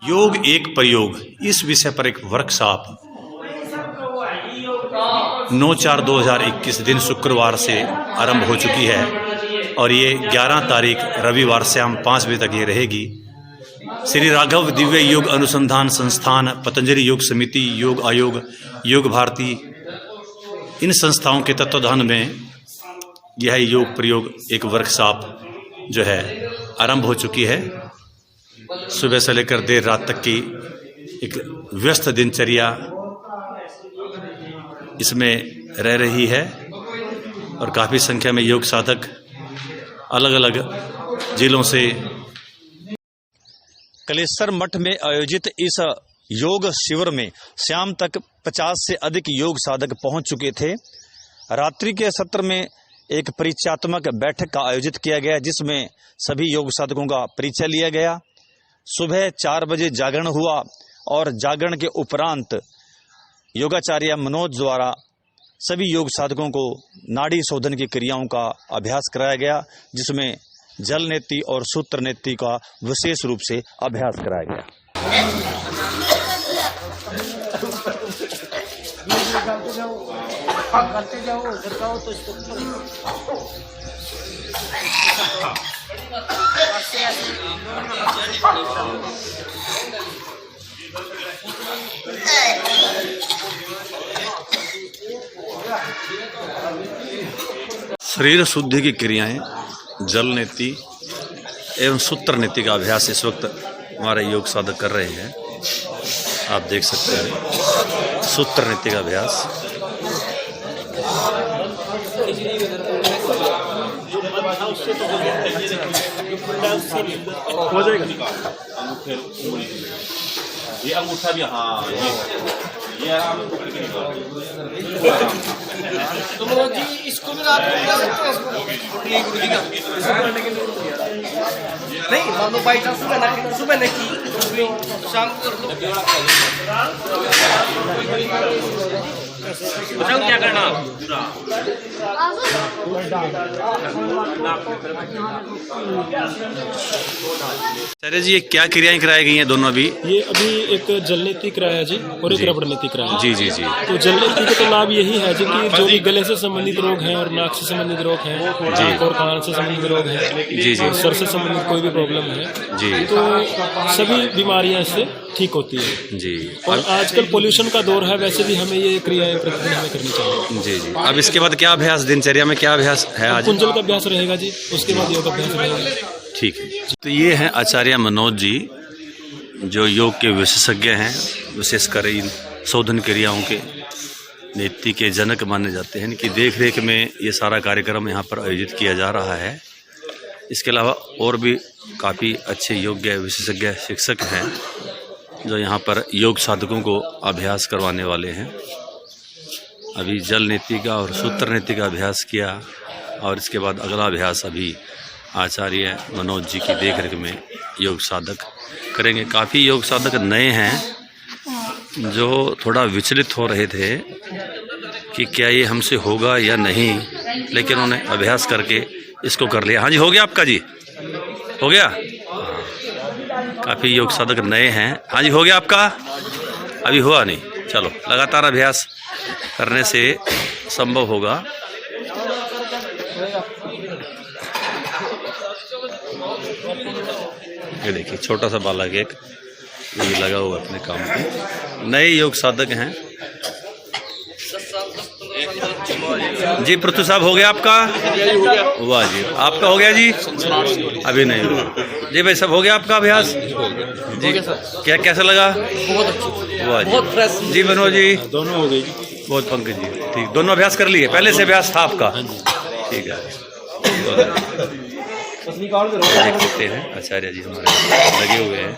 योग एक प्रयोग, इस विषय पर एक वर्कशॉप 9/4/2021 दिन शुक्रवार से आरंभ हो चुकी है और ये 11 तारीख रविवार शाम 5 बजे तक ये रहेगी। श्री राघव दिव्य योग अनुसंधान संस्थान, पतंजलि योग समिति, योग आयोग, योग भारती, इन संस्थाओं के तत्वाधान में यह योग प्रयोग एक वर्कशॉप जो है आरंभ हो चुकी है। सुबह से लेकर देर रात तक की एक व्यस्त दिनचर्या इसमें रह रही है और काफ़ी संख्या में योग साधक अलग अलग जिलों से कलेश्वर मठ में आयोजित इस योग शिविर में शाम तक 50 से अधिक योग साधक पहुंच चुके थे। रात्रि के सत्र में एक परिचयात्मक बैठक का आयोजित किया गया जिसमें सभी योग साधकों का परिचय लिया गया। सुबह 4 बजे जागरण हुआ और जागरण के उपरांत योगाचार्य मनोज द्वारा सभी योग साधकों को नाड़ी शोधन की क्रियाओं का अभ्यास कराया गया, जिसमें जल नेति और सूत्र नेति का विशेष रूप से अभ्यास कराया गया। शरीर शुद्धि की क्रियाएं, जल नेति एवं सूत्र नेति का अभ्यास इस वक्त हमारे योग साधक कर रहे हैं। आप देख सकते हैं सूत्र नेति का अभ्यास। हो जाएगा। ये अंगूठा भी, हाँ ये आराम से पकड़ के तो जी इसको भी रात में कर सकते हैं। नहीं मान लो बाई चांस सुबह नहीं की शाम को कर लो। बताओ क्या करना सर जी, ये क्या क्रियाएं कराई गई हैं दोनों अभी? ये अभी एक जल नेति कराया जी और एक रबड़ नेति कराया। जी जी जी। तो जल नेति का तो लाभ यही है जी कि जो भी गले से संबंधित रोग हैं और नाक से संबंधित रोग हैं जी और कान से संबंधित रोग हैं जी जी, सर से संबंधित कोई भी प्रॉब्लम है जी, तो सभी बीमारियां इससे ठीक होती है जी। और आजकल पोल्यूशन का दौर है, वैसे भी हमें ये क्रियाएं प्रतिदिन हमें करनी चाहिए। जी जी। अब इसके बाद क्या अभ्यास, दिनचर्या में क्या अभ्यास है आज? कुंजल का अभ्यास रहेगा जी, उसके बाद योग अभ्यास रहेगा। ठीक है। तो ये हैं आचार्य मनोज जी, जो योग के विशेषज्ञ हैं, विशेषकर इन शोधन क्रियाओं के नीति के जनक माने जाते हैं। इनकी देख रेख में ये सारा कार्यक्रम यहाँ पर आयोजित किया जा रहा है। इसके अलावा और भी काफ़ी अच्छे योग्य विशेषज्ञ शिक्षक हैं जो यहाँ पर योग साधकों को अभ्यास करवाने वाले हैं। अभी जल नीति का और सूत्र नीति का अभ्यास किया और इसके बाद अगला अभ्यास अभी आचार्य मनोज जी की देखरेख में योग साधक करेंगे। काफ़ी योग साधक नए हैं जो थोड़ा विचलित हो रहे थे कि क्या ये हमसे होगा या नहीं, लेकिन उन्होंने अभ्यास करके इसको कर लिया। हाँ जी, हो गया आपका जी? हो गया? काफ़ी योग साधक नए हैं। हाँ जी, हो गया आपका? अभी हुआ नहीं। चलो, लगातार अभ्यास करने से संभव होगा। ये देखिए छोटा सा बालक एक ये लगा हुआ अपने काम पे। नए योग साधक हैं जी। पृथ्वी साहब, हो गया आपका? वाह जी, आपका हो गया जी? अभी नहीं हुआ जी। भाई साहब, हो गया आपका अभ्यास जी? क्या कैसा लगा? बहुत अच्छी, वाह जी। जी मनोज जी? दोनों हो गई। बहुत पंकज जी, ठीक। दोनों अभ्यास कर लिए? पहले से अभ्यास था आपका? ठीक है। देख सकते हैं आचार्य जी हमारे लगे हुए हैं।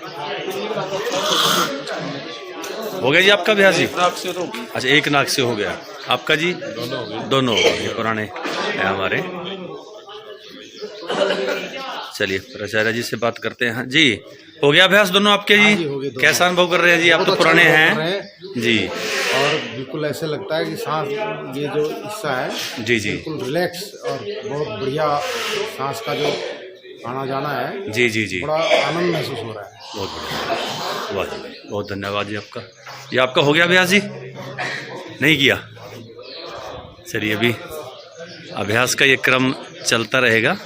हो गया जी आपका अभ्यास जी? अच्छा, एक नाक से हो गया आपका जी? दोनों हो गए। पुराने हैं हमारे। चलिए आचार्य जी से बात करते हैं जी। हो गया अभ्यास दोनों आपके जी? कैसा अनुभव कर रहे हैं जी? आप तो पुराने हैं जी। और बिल्कुल ऐसे लगता है कि सांस, ये जो हिस्सा है जी जी, बिल्कुल रिलैक्स और बहुत बढ़िया सांस का जो आना जाना है, जी जी जी, बड़ा आनंद महसूस हो रहा है। बहुत बढ़िया, वाह जी, बहुत धन्यवाद जी आपका। ये आपका हो गया अभ्यास जी? नहीं किया? चलिए, अभी अभ्यास का ये क्रम चलता रहेगा।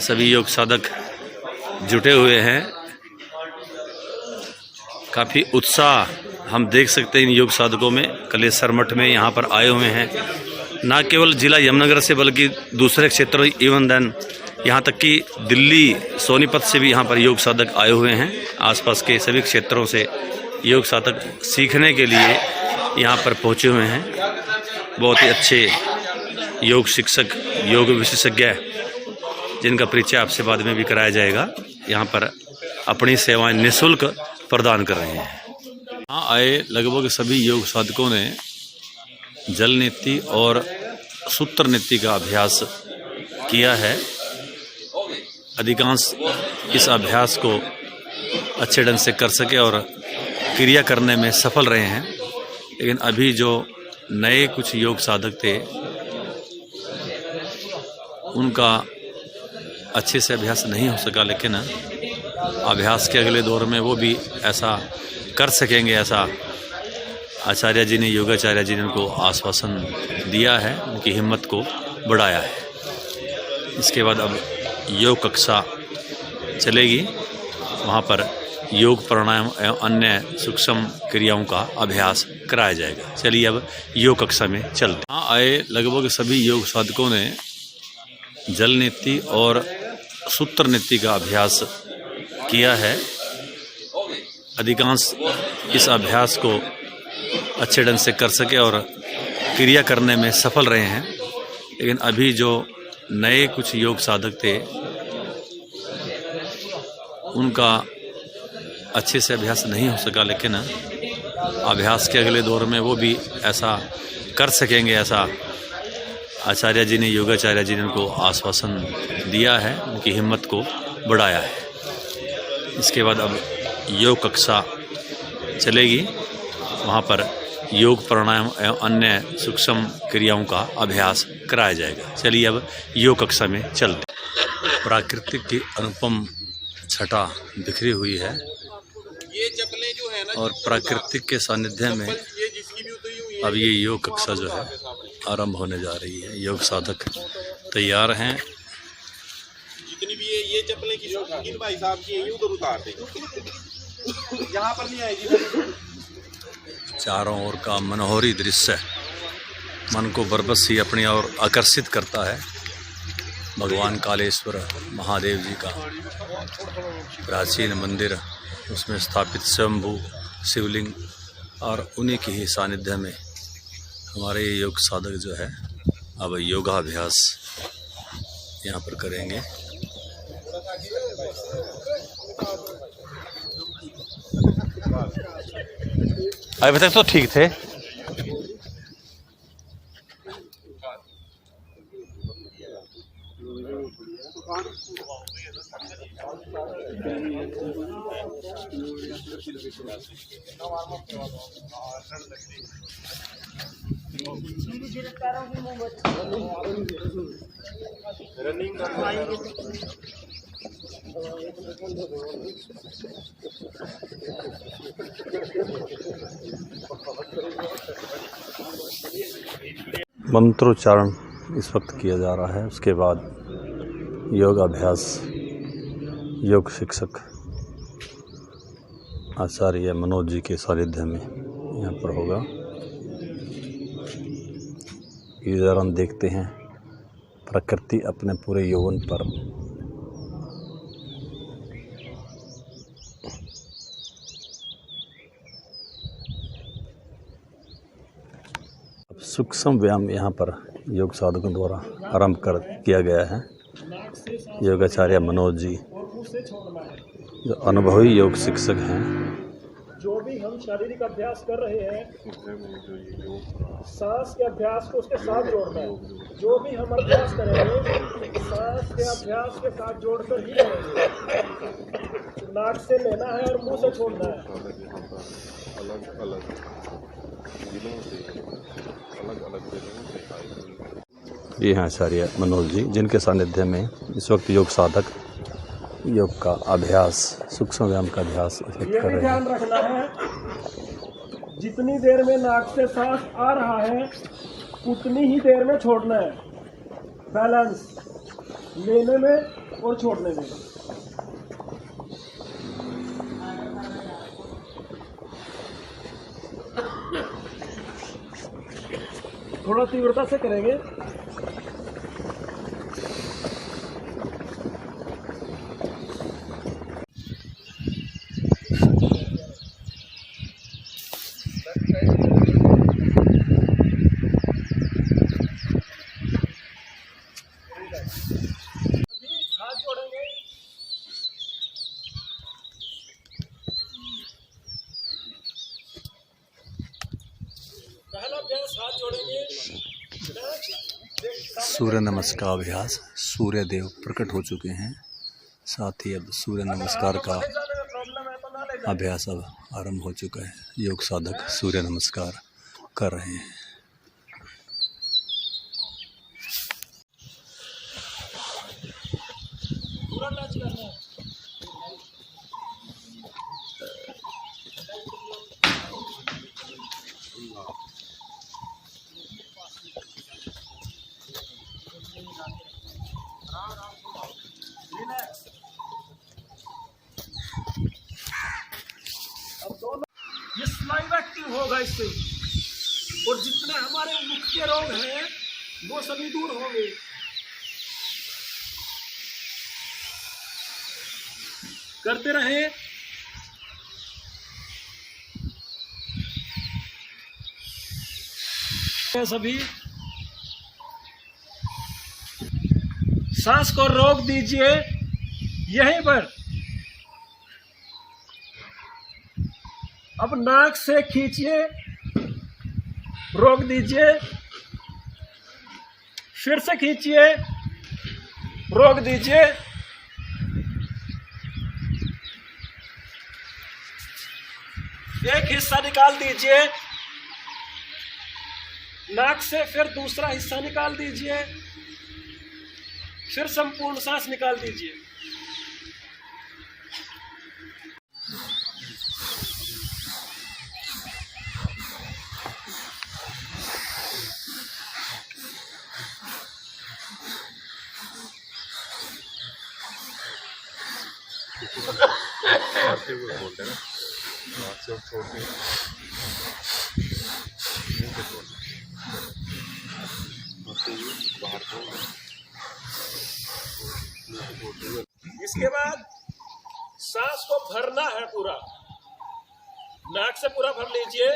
सभी योग साधक जुटे हुए हैं, काफ़ी उत्साह हम देख सकते हैं इन योग साधकों में। कलेश्वर मठ में यहाँ पर आए हुए हैं, ना केवल जिला यमुनानगर से बल्कि दूसरे क्षेत्रों, इवन देन यहाँ तक कि दिल्ली सोनीपत से भी यहाँ पर योग साधक आए हुए हैं। आसपास के सभी क्षेत्रों से योग साधक सीखने के लिए यहाँ पर पहुँचे हुए हैं। बहुत ही अच्छे योग शिक्षक, योग विशेषज्ञ, जिनका परिचय आपसे बाद में भी कराया जाएगा, यहाँ पर अपनी सेवाएं निःशुल्क प्रदान कर रहे हैं। यहाँ आए लगभग सभी योग साधकों ने जल नीति और सूत्र नीति का अभ्यास किया है। अधिकांश इस अभ्यास को अच्छे ढंग से कर सके और क्रिया करने में सफल रहे हैं। लेकिन अभी जो नए कुछ योग साधक थे, उनका अच्छे से अभ्यास नहीं हो सका, लेकिन अभ्यास के अगले दौर में वो भी ऐसा कर सकेंगे, ऐसा आचार्य जी ने, योगाचार्य जी ने उनको आश्वासन दिया है, उनकी हिम्मत को बढ़ाया है। इसके बाद अब योग कक्षा चलेगी, वहाँ पर योग प्राणायाम एवं अन्य सूक्ष्म क्रियाओं का अभ्यास कराया जाएगा। चलिए अब योग कक्षा में चलते हैं। यहाँ आए लगभग सभी योग साधकों ने जल नीति और सूत्र नीति का अभ्यास किया है। अधिकांश इस अभ्यास को अच्छे ढंग से कर सके और क्रिया करने में सफल रहे हैं। लेकिन अभी जो नए कुछ योग साधक थे, उनका अच्छे से अभ्यास नहीं हो सका, लेकिन अभ्यास के अगले दौर में वो भी ऐसा कर सकेंगे, ऐसा आचार्य जी ने, योगाचार्य जी ने उनको आश्वासन दिया है, उनकी हिम्मत को बढ़ाया है। इसके बाद अब योग कक्षा चलेगी, वहाँ पर योग प्राणायाम एवं अन्य सूक्ष्म क्रियाओं का अभ्यास कराया जाएगा। चलिए अब योग कक्षा में चलते हैं। प्राकृतिक की अनुपम छटा बिखरी हुई है और प्राकृतिक के सानिध्य में अब ये योग कक्षा जो है आरंभ होने जा रही है। योग साधक तैयार हैं। जितनी भी ये चप्पलें की शौकीन भाई साहब की है, उधर उतार दें, यहाँ पर नहीं आएगी। चारों ओर का मनोहरी दृश्य मन को बरबस ही अपनी ओर आकर्षित करता है। भगवान कालेश्वर महादेव जी का प्राचीन मंदिर, उसमें स्थापित स्वयंभू शिवलिंग, और उन्हीं के ही सानिध्य में हमारे योग साधक जो है अब योगाभ्यास यहाँ पर करेंगे। अभी तक तो ठीक थे। मंत्रोच्चारण इस वक्त किया जा रहा है। उसके बाद योगाभ्यास योग शिक्षक आचार्य मनोज जी के सानिध्य में यहाँ पर होगा। इस दौरान देखते हैं प्रकृति अपने पूरे यौवन पर सूक्ष्म व्यायाम यहाँ पर योग साधकों द्वारा आरंभ किया गया है। योगाचार्य मनोज जी जो अनुभवी योग शिक्षक हैं, जो भी हम शारीरिक अभ्यास कर रहे हैं, सांस के अभ्यास को उसके साथ जोड़ना है। जो भी हम अभ्यास करेंगे सांस के अभ्यास के साथ जोड़कर ही करेंगे। नाक से लेना है और मुंह से छोड़ना है। अलग अलग जिलों से, अलग अलग जगहों से आए हुए ये हैं आचार्य मनोज जी, जिनके सानिध्य में इस वक्त योग साधक योग का अभ्यास, सूक्ष्म व्यायाम का अभ्यास ये कर भी रहे ध्यान हैं। रखना है, जितनी देर में नाक से सांस आ रहा है उतनी ही देर में छोड़ना है। बैलेंस लेने में और छोड़ने में। थोड़ा तीव्रता से करेंगे। हाथ जोड़ेंगे। पहला अभ्यास हाथ जोड़ेंगे। सूर्य नमस्कार अभ्यास। सूर्य देव प्रकट हो चुके हैं, साथ ही अब सूर्य नमस्कार का प्रॉब्लम है तो ना ले जाए। अभ्यास अब आरंभ हो चुका है। योग साधक सूर्य नमस्कार कर रहे हैं। पूरा टच करना है। अब दोनों ये स्लाइव एक्टिव होगा इससे, और जितने हमारे मुख के रोग हैं वो सभी दूर होंगे। करते रहे। सभी सांस को रोक दीजिए यहीं पर। अब नाक से खींचिए, रोक दीजिए, फिर से खींचिए, रोक दीजिए, एक हिस्सा निकाल दीजिए नाक से, फिर दूसरा हिस्सा निकाल दीजिए, फिर संपूर्ण सांस निकाल दीजिए। इसके बाद सांस को भरना है पूरा। नाक से पूरा भर लीजिए,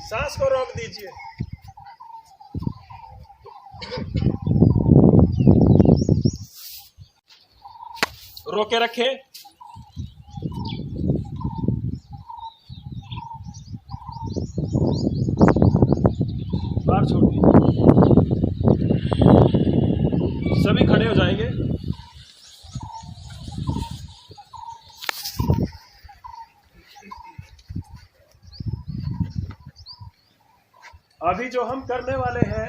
सांस को रोक दीजिए। रोके रखें। बाहर छोड़ दीजिए। सभी खड़े हो जाएंगे। अभी जो हम करने वाले हैं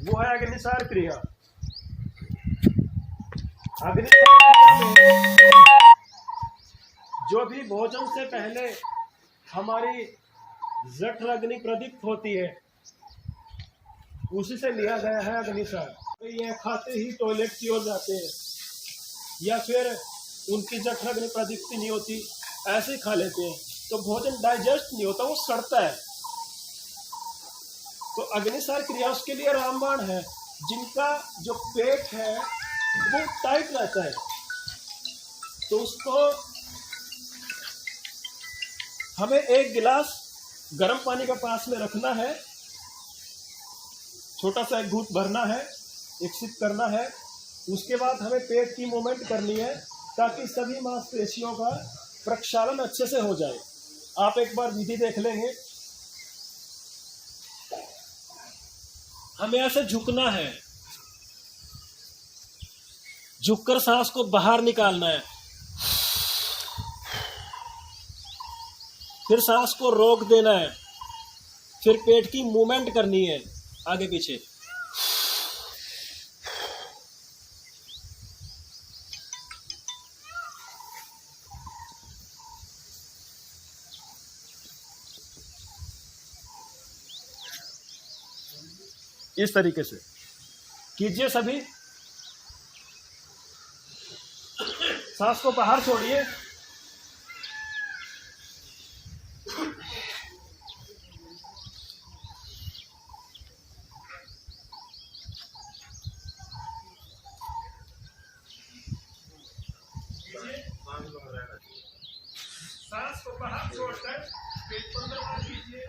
वो है अग्निसार क्रिया। अग्निसार क्रिया में जो भी भोजन से पहले हमारी जठर अग्नि प्रदीप्त होती है उसी से लिया गया है अग्निसार। ये खाते ही टॉयलेट की ओर जाते हैं या फिर उनकी जठर अग्नि प्रदीप्ति नहीं होती, ऐसे ही खा लेते हैं तो भोजन डाइजेस्ट नहीं होता, वो सड़ता है। तो अग्निसार क्रिया उसके लिए रामबाण है। जिनका जो पेट है वो टाइट रहता है तो उसको हमें एक गिलास गर्म पानी का पास में रखना है, छोटा सा एक घूंट भरना है, एक सिप करना है। उसके बाद हमें पेट की मूवमेंट करनी है ताकि सभी मांसपेशियों का प्रक्षालन अच्छे से हो जाए। आप एक बार विधि देख लेंगे। हमें ऐसे झुकना है, झुककर सांस को बाहर निकालना है, फिर सांस को रोक देना है, फिर पेट की मूवमेंट करनी है आगे पीछे। इस तरीके से कीजिए सभी। सांस को बाहर छोड़िए। सांस को बाहर छोड़कर पेट को अंदर बाहर कीजिए।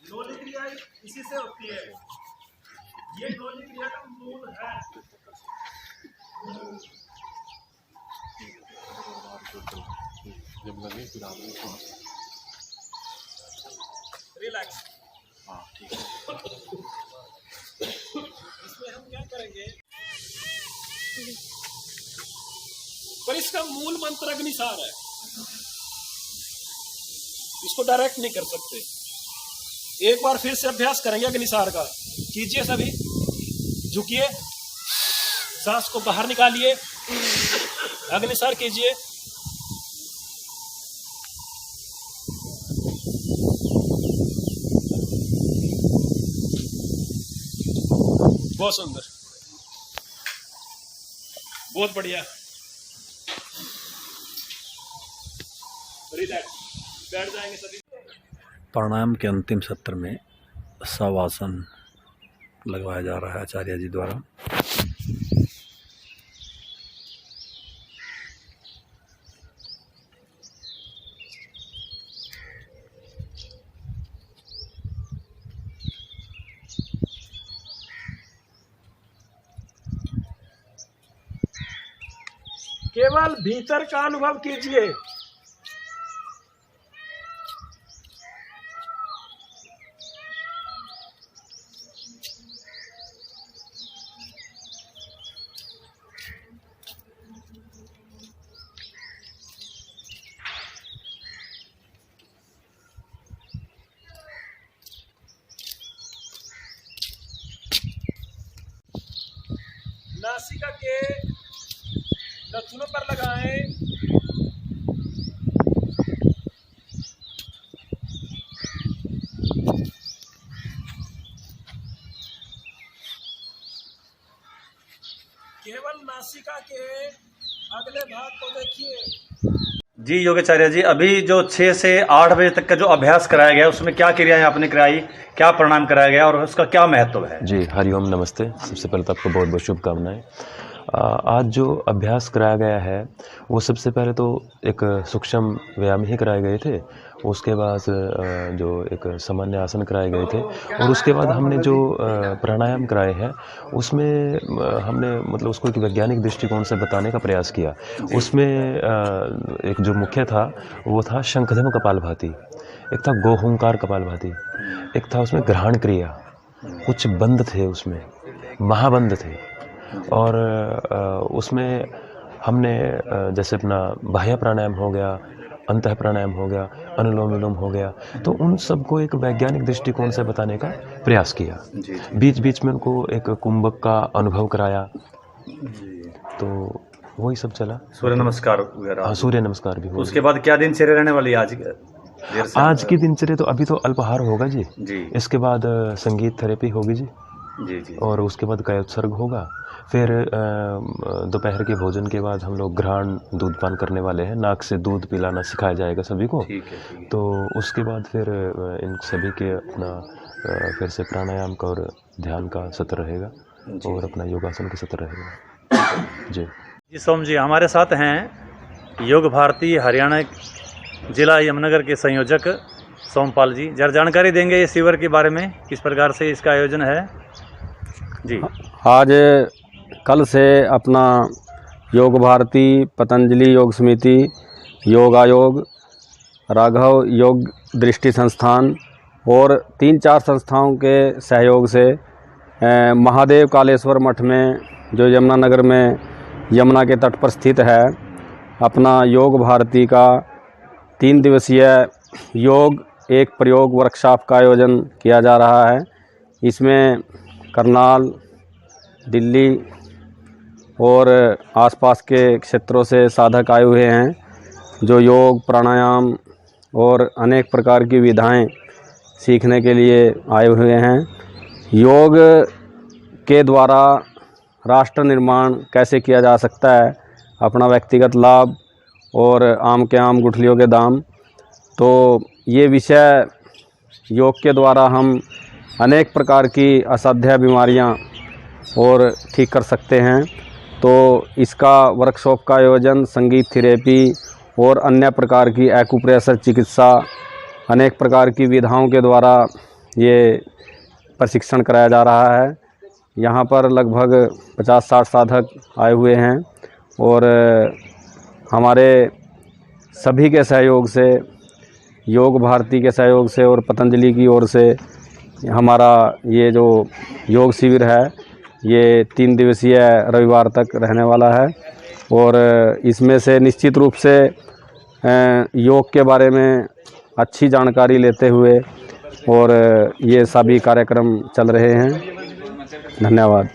लोली क्रिया इसी से होती है। ये लोली क्रिया का मूल है। रिलैक्स। हाँ ठीक है। इसमें हम क्या करेंगे, पर इसका मूल मंत्र अग्निसार है, इसको डायरेक्ट नहीं कर सकते। एक बार फिर से अभ्यास करेंगे अग्निसार का। कीजिए सभी, झुकिए, सांस को बाहर निकालिए, अग्निसार कीजिए। बहुत सुंदर, बहुत बढ़िया। रिलैक्स, बैठ जाएंगे सभी। प्राणायाम के अंतिम सत्र में शवासन लगवाया जा रहा है आचार्य जी द्वारा। केवल भीतर का अनुभव कीजिए। नासिका के नथुनों पर लगाएं। केवल नासिका के अगले भाग को देखिए। जी योगाचार्य जी, अभी जो 6 से 8 बजे तक का जो अभ्यास कराया गया उसमें क्या क्रियाएं आपने कराई, क्या प्राणायाम कराया गया और उसका क्या महत्व है? जी हरिओम, नमस्ते। सबसे पहले तो आपको बहुत बहुत शुभकामनाएं। आज जो अभ्यास कराया गया है वो सबसे पहले तो एक सूक्ष्म व्यायाम ही कराए गए थे, उसके बाद जो एक सामान्य आसन कराए गए थे, और उसके बाद हमने जो प्राणायाम कराए हैं उसमें हमने मतलब उसको एक वैज्ञानिक दृष्टिकोण से बताने का प्रयास किया। उसमें एक जो मुख्य था वो था शंखधम कपालभाति, एक था गोहुंकार कपालभाति, एक था उसमें ग्रहण क्रिया, कुछ बंद थे उसमें, महाबंद थे, और उसमें हमने जैसे अपना बाह्य प्राणायाम हो गया, अंतः प्राणायाम हो गया, अनुलोम विलोम हो गया, तो उन सबको एक वैज्ञानिक दृष्टिकोण से बताने का प्रयास किया। बीच बीच में उनको एक कुंभक का अनुभव कराया, तो वही सब चला। सूर्य नमस्कार वगैरह? हाँ, सूर्य नमस्कार भी हुआ। उसके बाद क्या दिनचर्या रहने वाली है आज की दिनचर्या? तो अभी तो अल्पाहार होगा जी, इसके बाद संगीत थेरेपी होगी जी, जी, और उसके बाद कायोत्सर्ग होगा। फिर दोपहर के भोजन के बाद हम लोग घ्राण दूध पान करने वाले हैं, नाक से दूध पिलाना सिखाया जाएगा सभी को। ठीक है। तो उसके बाद फिर इन सभी के अपना फिर से प्राणायाम का और ध्यान का सत्र रहेगा, और अपना योगासन का सत्र रहेगा। जी सोम जी हमारे साथ हैं योग भारती हरियाणा जिला यमुनानगर के संयोजक सोमपाल जी। जरा जानकारी देंगे ये शिविर के बारे में, किस प्रकार से इसका आयोजन है? जी, आज कल से अपना योग भारती, पतंजलि योग समिति, योग आयोग, राघव योग दृष्टि संस्थान और 3-4 संस्थाओं के सहयोग से महादेव कालेश्वर मठ में, जो यमुनानगर में यमुना के तट पर स्थित है, अपना योग भारती का 3 दिवसीय योग एक प्रयोग वर्कशॉप का आयोजन किया जा रहा है। इसमें करनाल, दिल्ली और आसपास के क्षेत्रों से साधक आए हुए हैं, जो योग, प्राणायाम और अनेक प्रकार की विधाएं सीखने के लिए आए हुए हैं। योग के द्वारा राष्ट्र निर्माण कैसे किया जा सकता है, अपना व्यक्तिगत लाभ और आम के आम गुठलियों के दाम, तो ये विषय योग के द्वारा हम अनेक प्रकार की असाध्य बीमारियां और ठीक कर सकते हैं। तो इसका वर्कशॉप का आयोजन संगीत थेरेपी और अन्य प्रकार की एक्यूप्रेशर चिकित्सा, अनेक प्रकार की विधाओं के द्वारा ये प्रशिक्षण कराया जा रहा है। यहाँ पर लगभग 50-60 साधक आए हुए हैं और हमारे सभी के सहयोग से, योग भारती के सहयोग से और पतंजलि की ओर से हमारा ये जो योग शिविर है ये 3 दिवसीय रविवार तक रहने वाला है। और इसमें से निश्चित रूप से योग के बारे में अच्छी जानकारी लेते हुए और ये सभी कार्यक्रम चल रहे हैं। धन्यवाद।